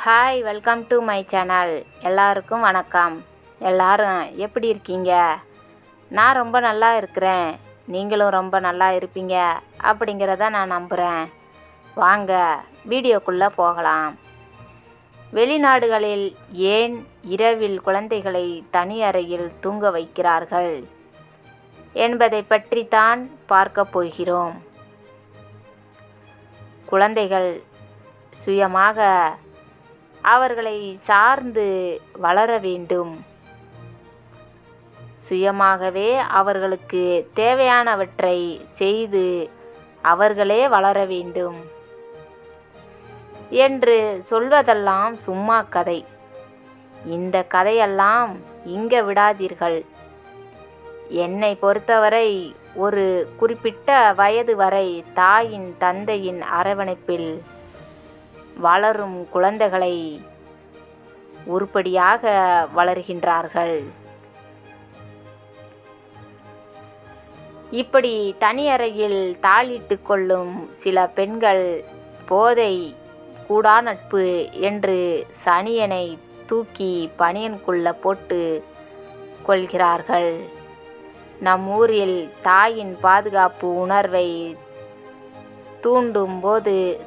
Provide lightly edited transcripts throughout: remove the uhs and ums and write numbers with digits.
Hi, welcome to my channel. எல்லாருக்கும் வணக்கம். எல்லாரும் எப்படி இருக்கீங்க? நான் ரொம்ப நல்லா இருக்கிறேன். நீங்களும் ரொம்ப நல்லா இருப்பீங்க அப்படிங்கிறத நான் நம்புகிறேன். வாங்க வீடியோக்குள்ளே போகலாம். வெளிநாடுகளில் ஏன் இரவில் குழந்தைகளை தனி அறையில் தூங்க வைக்கிறார்கள் என்பதை பற்றி தான் பார்க்க போகிறோம். குழந்தைகள் சுயமாக அவர்களை சார்ந்து வளர வேண்டும். சுயமாகவே அவர்களுக்கு தேவையானவற்றை செய்து அவர்களே வளர வேண்டும் என்று சொல்வதெல்லாம் சும்மா கதை. இந்த கதையெல்லாம் இங்க விடாதீர்கள். என்னை பொறுத்தவரை ஒரு குறிப்பிட்ட வயது வரை தாயின் தந்தையின் அரவணைப்பில் வளரும் குழந்தைகளை உருப்படியாக வளர்கின்றார்கள். இப்படி தனி அறையில் தாளிட்டு கொள்ளும் சில பெண்கள் போதை கூடா நட்பு என்று சனியனை தூக்கி பனியனுக்குள்ள போட்டு கொள்கிறார்கள். நம் ஊரில் தாயின் பாதுகாப்பு உணர்வை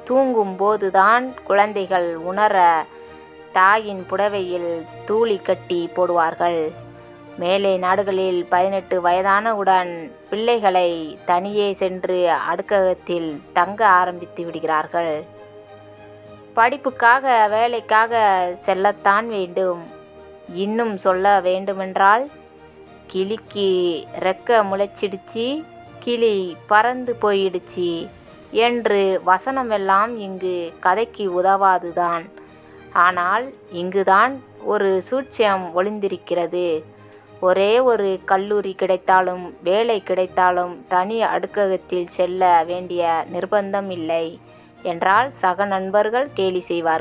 தூங்கும்போது தான் குழந்தைகள் உணர தாயின் புடவையில் தூளி கட்டி போடுவார்கள். மேலை நாடுகளில் 18 வயதானவுடன் பிள்ளைகளை தனியே சென்று அடுக்ககத்தில் தங்க ஆரம்பித்து விடுகிறார்கள். படிப்புக்காக வேலைக்காக செல்லத்தான் வேண்டும். இன்னும் சொல்ல வேண்டுமென்றால் கிளிக்கு ரெக்க முளைச்சிடுச்சு, கிளி பறந்து போயிடுச்சு என்று வசனமெல்லாம் இங்கு கதைக்கு உதவாதுதான். ஆனால் இங்குதான் ஒரு சூட்சம் ஒளிந்திருக்கிறது. ஒரே ஒரு கல்லூரி கிடைத்தாலும் வேலை கிடைத்தாலும் தனி அடுக்ககத்தில் செல்ல வேண்டிய நிர்பந்தம் இல்லை என்றால் சக நண்பர்கள் கேலி செய்வார்கள்.